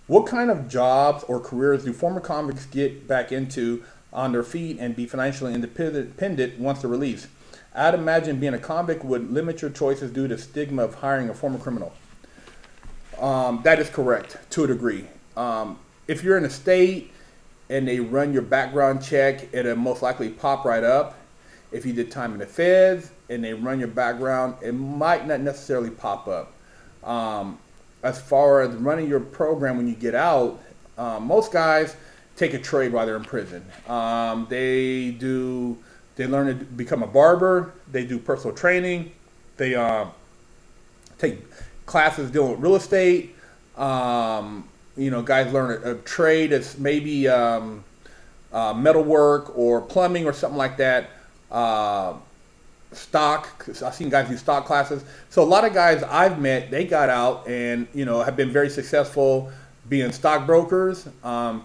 What kind of jobs or careers do former convicts get back into on their feet and be financially independent once they're released? I'd imagine being a convict would limit your choices due to stigma of hiring a former criminal. That is correct to a degree. If you're in a state and they run your background check, it'll most likely pop right up. If you did time in the feds and they run your background, it might not necessarily pop up. As far as running your program when you get out, most guys take a trade while they're in prison. They learn to become a barber. They do personal training. They take classes dealing with real estate. Guys learn a trade that's maybe metalwork or plumbing or something like that. Stock. I've seen guys do stock classes. So a lot of guys I've met, they got out and have been very successful being stockbrokers,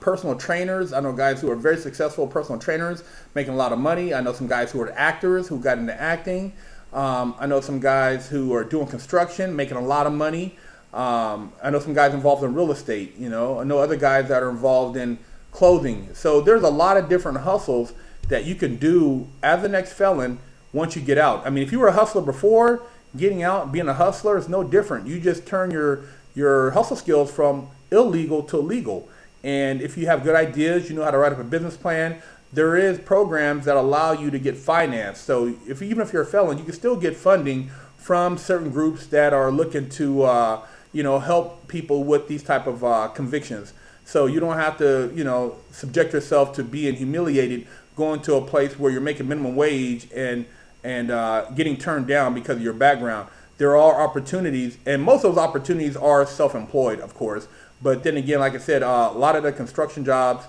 personal trainers. I know guys who are very successful personal trainers, making a lot of money. I know some guys who are actors who got into acting. I know some guys who are doing construction, making a lot of money. I know some guys involved in real estate. I know other guys that are involved in clothing. So there's a lot of different hustles that you can do as an ex-felon once you get out. I mean, if you were a hustler before, getting out, being a hustler is no different. You just turn your hustle skills from illegal to legal. And if you have good ideas, you know how to write up a business plan, there is programs that allow you to get financed. So even if you're a felon, you can still get funding from certain groups that are looking to help people with these type of convictions. So you don't have to subject yourself to being humiliated going to a place where you're making minimum wage and getting turned down because of your background. There are opportunities, and most of those opportunities are self-employed, of course. But then again, like I said, a lot of the construction jobs,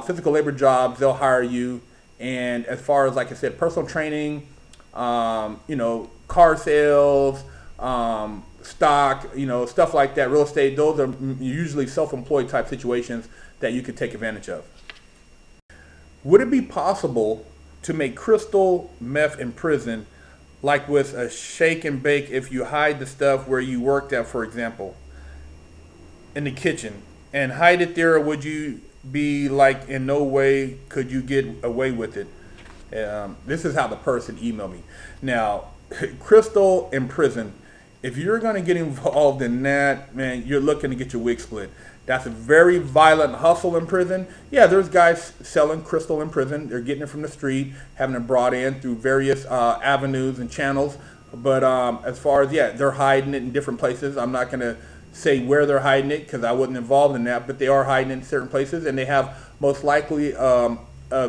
physical labor jobs, they'll hire you. And as far as, like I said, personal training, car sales, stock, stuff like that, real estate, those are usually self-employed type situations that you could take advantage of. Would it be possible to make crystal meth in prison, like with a shake and bake, if you hide the stuff where you worked at, for example, in the kitchen, and hide it there? Or would you be like, in no way could you get away with it? This is how the person emailed me. Now, crystal in prison, if you're going to get involved in that, man, you're looking to get your wig split. That's a very violent hustle in prison. Yeah, there's guys selling crystal in prison. They're getting it from the street, having it brought in through various avenues and channels. But as far as, they're hiding it in different places. I'm not going to say where they're hiding it because I wasn't involved in that, but they are hiding it in certain places, and they have most likely a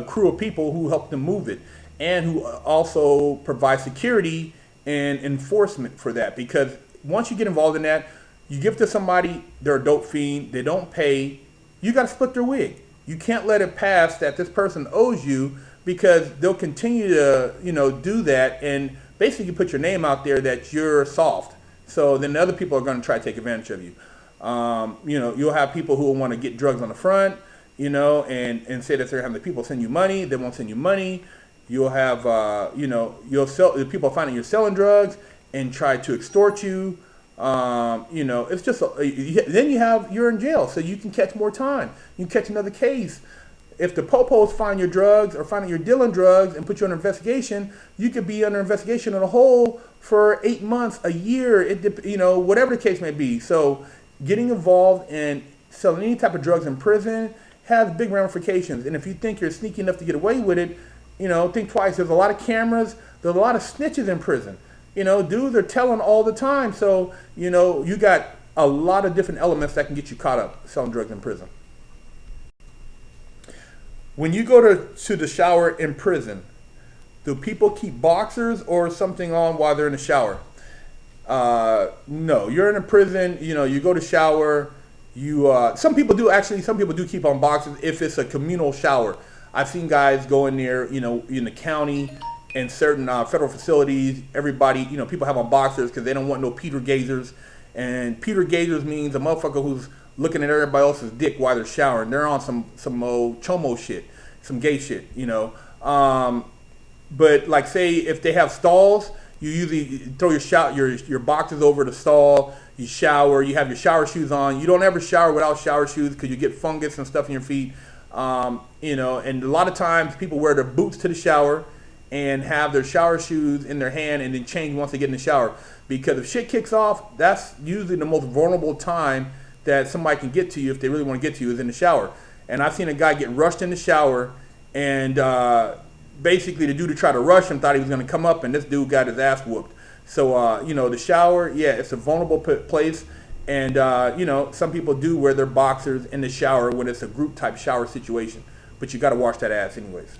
crew of people who help them move it and who also provide security and enforcement for that. Because once you get involved in that, you give it to somebody, they're a dope fiend, they don't pay, you got to split their wig. You can't let it pass that this person owes you, because they'll continue to, do that and basically put your name out there that you're soft. So then the other people are going to try to take advantage of you. You'll have people who will want to get drugs on the front, and say that they're having the people send you money. They won't send you money. You'll have, you'll sell, the people finding you're selling drugs and try to extort you. It's just, then you're in jail, so you can catch more time. You can catch another case. If the popos find your drugs or find out you're dealing drugs and put you under investigation, you could be under investigation in a hole for 8 months, a year, whatever the case may be. So getting involved in selling any type of drugs in prison has big ramifications. And if you think you're sneaky enough to get away with it, think twice. There's a lot of cameras. There's a lot of snitches in prison. Dudes are telling all the time. So, you got a lot of different elements that can get you caught up selling drugs in prison. When you go to the shower in prison, do people keep boxers or something on while they're in the shower? No, you're in a prison, you go to shower, some people do keep on boxers if it's a communal shower. I've seen guys go in there, in the county and certain federal facilities, everybody, people have on boxers because they don't want no Peter Gazers. And Peter Gazers means a motherfucker who's looking at everybody else's dick while they're showering. They're on some old chomo shit, some gay shit, But like, say if they have stalls, you usually throw your boxes over the stall. you shower, you have your shower shoes on. You don't ever shower without shower shoes because you get fungus and stuff in your feet. You know, and a lot of times people wear their boots to the shower and have their shower shoes in their hand and then change once they get in the shower. Because if shit kicks off, that's usually the most vulnerable time that somebody can get to you if they really want to get to you, is in the shower. And I've seen a guy get rushed in the shower, and basically the dude who tried to rush him thought he was going to come up, and this dude got his ass whooped. So, you know, the shower, yeah, it's a vulnerable place. And, you know, some people do wear their boxers in the shower when it's a group type shower situation. But you got to wash that ass anyways.